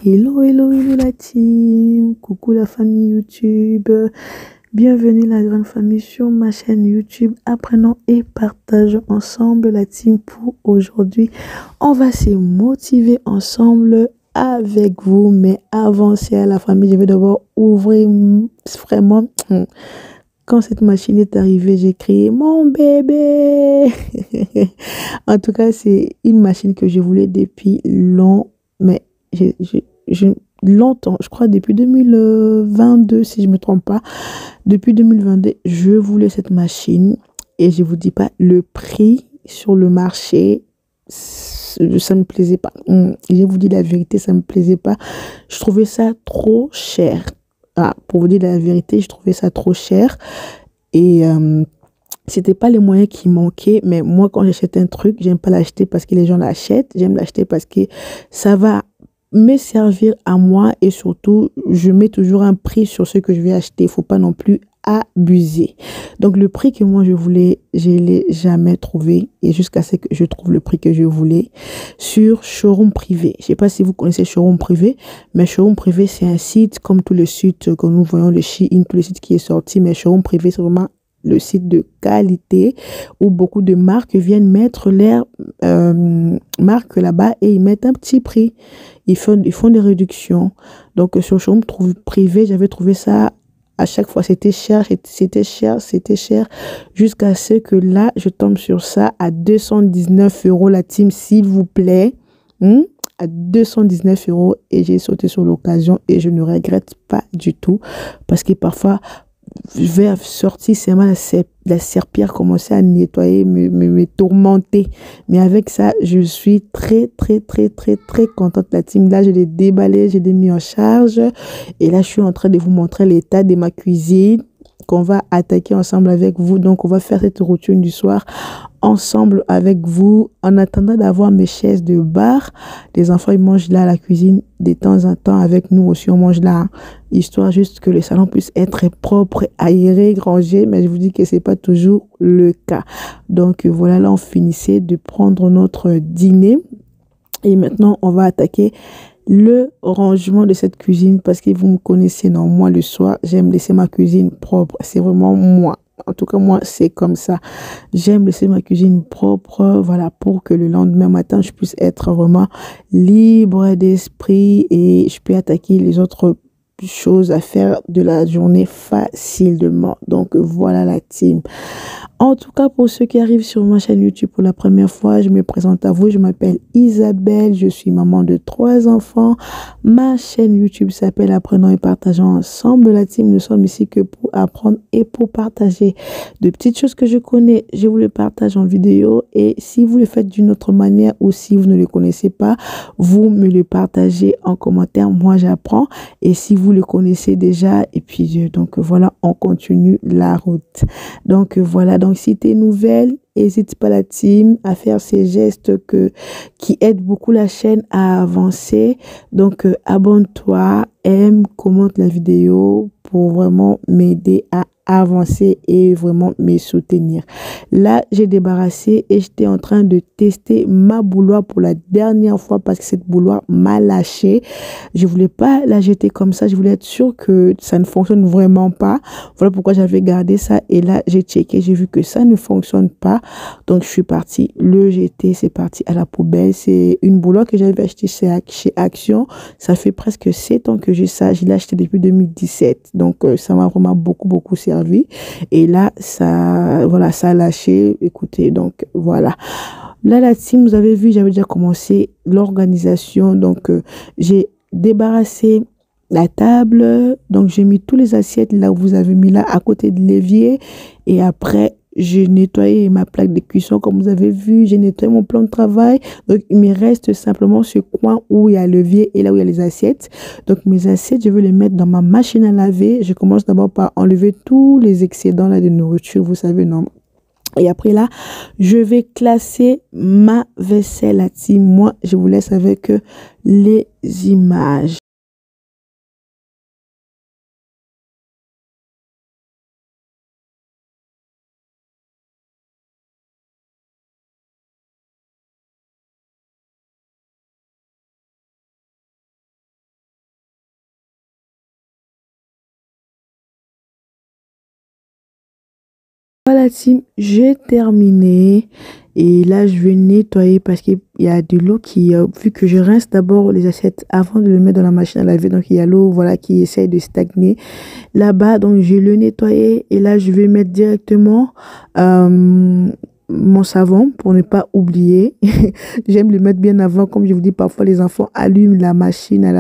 Hello, hello, hello la team, coucou la famille YouTube, bienvenue la grande famille sur ma chaîne YouTube. Apprenons et partageons ensemble la team pour aujourd'hui. On va se motiver ensemble avec vous, mais avant ça, la famille, je vais devoir ouvrir vraiment. Quand cette machine est arrivée, j'ai crié mon bébé. En tout cas, c'est une machine que je voulais depuis longtemps, mais je- longtemps, je crois depuis 2022, si je me trompe pas. Depuis 2022, je voulais cette machine et je vous dis pas le prix sur le marché. Ça me plaisait pas. Je vous dis la vérité, ça me plaisait pas. Je trouvais ça trop cher. Ah, pour vous dire la vérité, je trouvais ça trop cher. Et c'était pas les moyens qui manquaient, mais moi, quand j'achète un truc, j'aime pas l'acheter parce que les gens l'achètent. J'aime l'acheter parce que ça va me servir à moi et surtout, je mets toujours un prix sur ce que je vais acheter. Il faut pas non plus abuser. Donc, le prix que moi je voulais, je l'ai jamais trouvé et jusqu'à ce que je trouve le prix que je voulais sur Showroom Privé. Je sais pas si vous connaissez Showroom Privé, mais Showroom Privé, c'est un site comme tous les sites que nous voyons, le Shein, tous les sites qui est sorti, mais Showroom Privé, c'est vraiment le site de qualité où beaucoup de marques viennent mettre leurs marques là-bas et ils mettent un petit prix. Ils font des réductions. Donc, sur Showroom Privé, j'avais trouvé ça à chaque fois, c'était cher, c'était cher, jusqu'à ce que là, je tombe sur ça à 219 euros la team, s'il vous plaît. À 219 euros et j'ai sauté sur l'occasion et je ne regrette pas du tout parce que parfois, vers sortir, c'est mal, la serpillère commençait à nettoyer, me tourmenter. Mais avec ça, je suis très, très, très, très, très contente. La team, là, je l'ai déballé, je l'ai mis en charge. Et là, je suis en train de vous montrer l'état de ma cuisine qu'on va attaquer ensemble avec vous. Donc, on va faire cette routine du soir ensemble avec vous en attendant d'avoir mes chaises de bar. Les enfants, ils mangent là à la cuisine de temps en temps. Avec nous aussi, on mange là, histoire juste que le salon puisse être propre, aéré, rangé. Mais je vous dis que c'est pas toujours le cas. Donc, voilà, là, on finissait de prendre notre dîner. Et maintenant, on va attaquer le rangement de cette cuisine parce que vous me connaissez, non, moi le soir, j'aime laisser ma cuisine propre. C'est vraiment moi. En tout cas, moi, c'est comme ça. J'aime laisser ma cuisine propre, voilà, pour que le lendemain matin, je puisse être vraiment libre d'esprit et je peux attaquer les autres choses à faire de la journée facilement. Donc, voilà la team. En tout cas, pour ceux qui arrivent sur ma chaîne YouTube pour la première fois, je me présente à vous. Je m'appelle Isabelle. Je suis maman de 3 enfants. Ma chaîne YouTube s'appelle Apprenons et partageons ensemble. La team, nous sommes ici que pour apprendre et pour partager de petites choses que je connais. Je vous les partage en vidéo. Et si vous le faites d'une autre manière ou si vous ne le connaissez pas, vous me le partagez en commentaire. Moi, j'apprends. Et si vous le connaissez déjà, et puis donc voilà, on continue la route. Donc voilà, donc si tu es nouvelle, n'hésite pas la team à faire ces gestes qui aident beaucoup la chaîne à avancer. Donc abonne-toi, aime, commente la vidéo pour vraiment m'aider à avancer et vraiment me soutenir. Là, j'ai débarrassé et j'étais en train de tester ma bouilloire pour la dernière fois parce que cette bouilloire m'a lâché. Je voulais pas la jeter comme ça. Je voulais être sûre que ça ne fonctionne vraiment pas. Voilà pourquoi j'avais gardé ça. Et là, j'ai checké. J'ai vu que ça ne fonctionne pas. Donc, je suis partie le jeter. C'est parti à la poubelle. C'est une bouilloire que j'avais achetée chez Action. Ça fait presque 7 ans que j'ai ça. Je l'ai acheté depuis 2017. Donc, ça m'a vraiment beaucoup, beaucoup servi. Et là, voilà, ça a lâché. Écoutez, donc, voilà. Là, la team, vous avez vu, j'avais déjà commencé l'organisation. Donc, j'ai débarrassé la table. Donc, j'ai mis tous les assiettes là où vous avez mis là à côté de l'évier. Et après, j'ai nettoyé ma plaque de cuisson comme vous avez vu. J'ai nettoyé mon plan de travail. Donc, il me reste simplement ce coin où il y a l'évier et là où il y a les assiettes. Donc, mes assiettes, je vais les mettre dans ma machine à laver. Je commence d'abord par enlever tous les excédents là de nourriture. Vous savez, non? Et après là, je vais classer ma vaisselle à team. Moi, je vous laisse avec les images. la team, j'ai terminé. Et là, je vais nettoyer parce qu'il y a de l'eau qui, vu que je rince d'abord les assiettes avant de le mettre dans la machine à laver. Donc, il y a l'eau, voilà, qui essaye de stagner là-bas. Donc, je vais le nettoyer. Et là, je vais mettre directement mon savon pour ne pas oublier. J'aime le mettre bien avant. Comme je vous dis, parfois, les enfants allument la machine à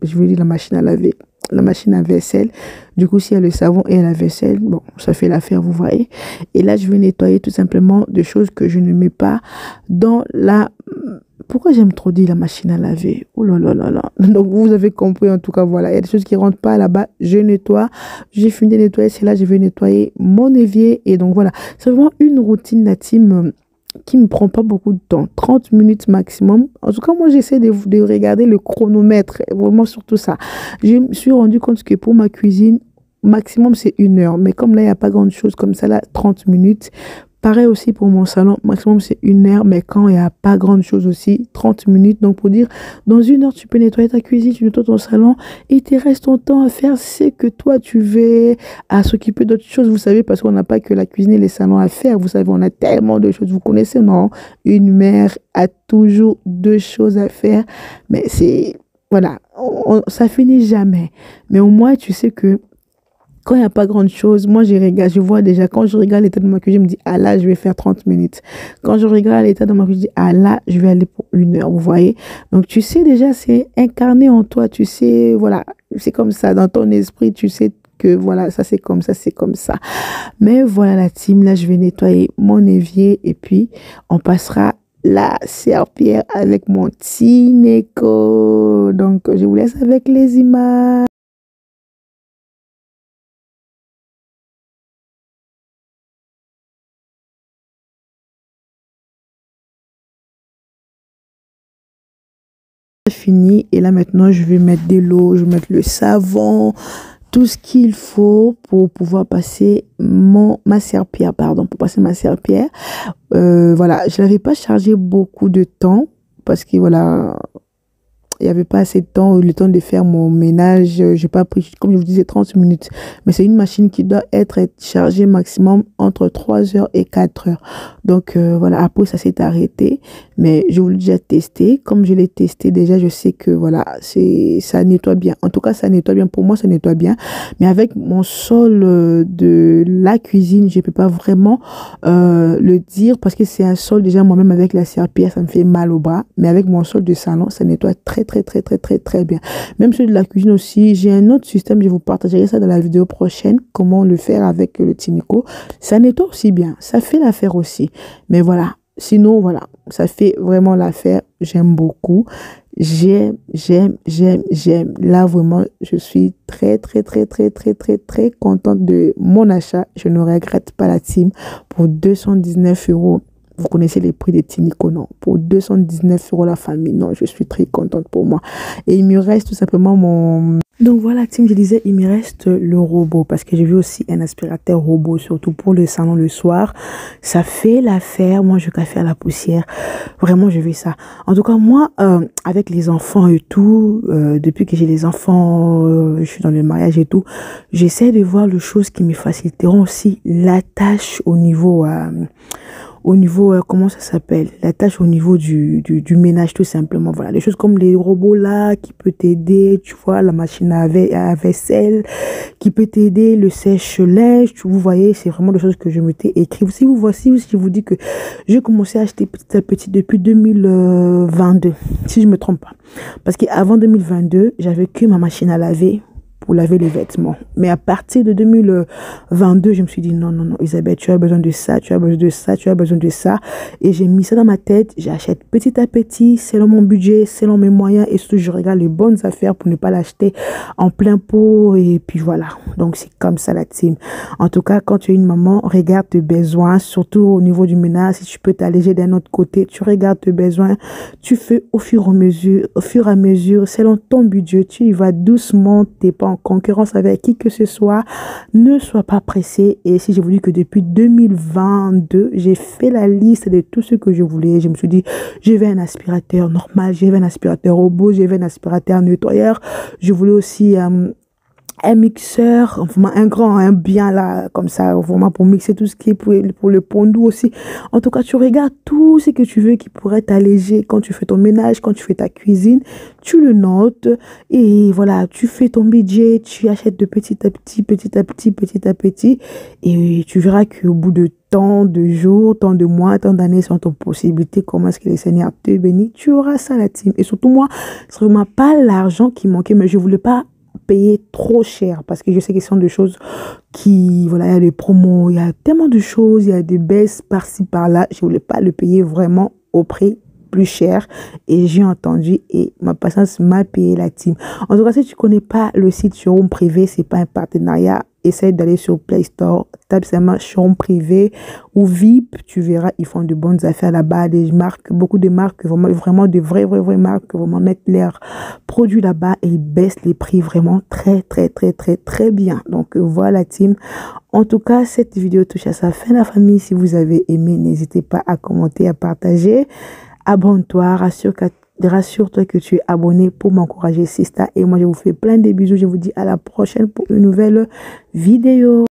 je veux dire la machine à laver, la machine à vaisselle. Du coup, s'il y a le savon et la vaisselle, bon, ça fait l'affaire, vous voyez. Et là, je vais nettoyer tout simplement des choses que je ne mets pas dans la... Pourquoi j'aime trop dire la machine à laver? Oh là là là là. Donc, vous avez compris, en tout cas, voilà. Il y a des choses qui ne rentrent pas là-bas. Je nettoie. J'ai fini de nettoyer. C'est là, je vais nettoyer mon évier. Et donc, voilà. C'est vraiment une routine, la team, qui me prend pas beaucoup de temps, 30 minutes maximum. En tout cas, moi, j'essaie de regarder le chronomètre, vraiment surtout ça. Je me suis rendu compte que pour ma cuisine, maximum, c'est 1 heure. Mais comme là, il n'y a pas grand chose comme ça, là, 30 minutes. Pareil aussi pour mon salon, maximum c'est 1 heure, mais quand il n'y a pas grande chose aussi, 30 minutes. Donc pour dire, dans 1 heure, tu peux nettoyer ta cuisine, tu nettoies ton salon, et il te reste ton temps à faire ce que toi tu veux, à s'occuper d'autres choses, vous savez, parce qu'on n'a pas que la cuisine et les salons à faire, vous savez, on a tellement de choses, vous connaissez, non? Une mère a toujours 2 choses à faire, mais c'est, voilà, ça finit jamais. Mais au moins, tu sais que quand il n'y a pas grande chose, moi je regarde, je vois déjà, quand je regarde l'état de ma cuisine, je me dis, ah là, je vais faire 30 minutes. Quand je regarde l'état de ma cuisine, je dis, ah là, je vais aller pour 1 heure, vous voyez. Donc tu sais déjà, c'est incarné en toi, tu sais, voilà, c'est comme ça, dans ton esprit, tu sais que voilà, ça c'est comme ça, c'est comme ça. Mais voilà la team, là je vais nettoyer mon évier et puis on passera la serpillière avec mon petit Neko. Donc je vous laisse avec les images. Fini et là maintenant je vais mettre de l'eau, je vais mettre le savon, tout ce qu'il faut pour pouvoir passer ma serpillière, pardon, pour passer ma serpillière. Voilà, je l'avais pas chargé beaucoup de temps parce que voilà, il n'y avait pas assez de temps, le temps de faire mon ménage. J'ai pas pris, comme je vous disais, 30 minutes. Mais c'est une machine qui doit être chargée maximum entre 3 heures et 4 heures. Donc, voilà, après, ça s'est arrêté. Mais je vous l'ai déjà testé. Comme je l'ai testé, déjà, je sais que, voilà, ça nettoie bien. En tout cas, ça nettoie bien. Pour moi, ça nettoie bien. Mais avec mon sol de la cuisine, je peux pas vraiment le dire parce que c'est un sol, déjà, moi-même, avec la serpillière, ça me fait mal au bras. Mais avec mon sol de salon, ça nettoie très bien. Même celui de la cuisine aussi, j'ai un autre système, je vous partagerai ça dans la vidéo prochaine, comment le faire avec le Tineco. Ça nettoie aussi bien, ça fait l'affaire aussi. Mais voilà, sinon voilà, ça fait vraiment l'affaire, j'aime beaucoup. J'aime. Là, vraiment, je suis très contente de mon achat. Je ne regrette pas la team pour 219 €. Vous connaissez les prix des Tineco, non? Pour 219 € la famille, non, je suis très contente pour moi. Et il me reste tout simplement mon... Donc voilà, team, je disais, il me reste le robot parce que j'ai vu aussi un aspirateur robot, surtout pour le salon le soir. Ça fait l'affaire. Moi, je vais faire la poussière. Vraiment, je veux ça. En tout cas, moi, avec les enfants et tout, depuis que j'ai les enfants, je suis dans le mariage et tout, j'essaie de voir les choses qui me faciliteront aussi la tâche au niveau... comment ça s'appelle, la tâche au niveau du ménage tout simplement. Voilà, des choses comme les robots là qui peut t'aider, tu vois, la machine à vaisselle qui peut t'aider, le sèche-linge, vous voyez, c'est vraiment des choses que je m'étais écrit. Si vous voici, si je vous dis que j'ai commencé à acheter petit à petit depuis 2022, si je me trompe pas, parce qu'avant 2022 j'avais que ma machine à laver pour laver les vêtements. Mais à partir de 2022, je me suis dit, non, Isabelle, tu as besoin de ça, tu as besoin de ça, tu as besoin de ça. Et j'ai mis ça dans ma tête, j'achète petit à petit, selon mon budget, selon mes moyens, et surtout, je regarde les bonnes affaires pour ne pas l'acheter en plein pot, et puis voilà. Donc, c'est comme ça, la team. En tout cas, quand tu es une maman, regarde tes besoins, surtout au niveau du ménage, si tu peux t'alléger d'un autre côté, tu regardes tes besoins, tu fais au fur et à mesure, selon ton budget, tu y vas doucement, t'es pas en concurrence avec qui que ce soit, ne sois pas pressé. Et si j'ai voulu que depuis 2022, j'ai fait la liste de tout ce que je voulais, je me suis dit, je veux un aspirateur normal, je veux un aspirateur robot, je veux un aspirateur nettoyeur, je voulais aussi un mixeur, vraiment un grand, un bien là, comme ça, vraiment pour mixer tout ce qui est pour le pondou aussi. En tout cas, tu regardes tout ce que tu veux qui pourrait t'alléger quand tu fais ton ménage, quand tu fais ta cuisine, tu le notes et voilà, tu fais ton budget, tu achètes de petit à petit, petit à petit, petit à petit et tu verras qu'au bout de tant de jours, tant de mois, tant d'années sont ton possibilité, comment est-ce que les Seigneurs te bénissent, tu auras ça la team. Et surtout moi, c'est vraiment pas l'argent qui manquait, mais je voulais pas payer trop cher parce que je sais que ce sont des choses qui, voilà, il y a des promos, il y a tellement de choses, il y a des baisses par-ci par-là. Je voulais pas le payer vraiment au prix plus cher et j'ai entendu et ma patience m'a payé la team. En tout cas, si tu connais pas le site Showroom Privé, c'est pas un partenariat, essaye d'aller sur Play Store, tape seulement Showroom Privé ou VIP, tu verras, ils font de bonnes affaires là-bas, des marques, beaucoup de marques, vraiment de vraies marques, vraiment mettre leurs produits là-bas et ils baissent les prix vraiment très bien. Donc voilà team. En tout cas, cette vidéo touche à sa fin la famille. Si vous avez aimé, n'hésitez pas à commenter, à partager. Abonne-toi, rassure-toi que tu es abonné pour m'encourager, Sista. Et moi, je vous fais plein de bisous. Je vous dis à la prochaine pour une nouvelle vidéo.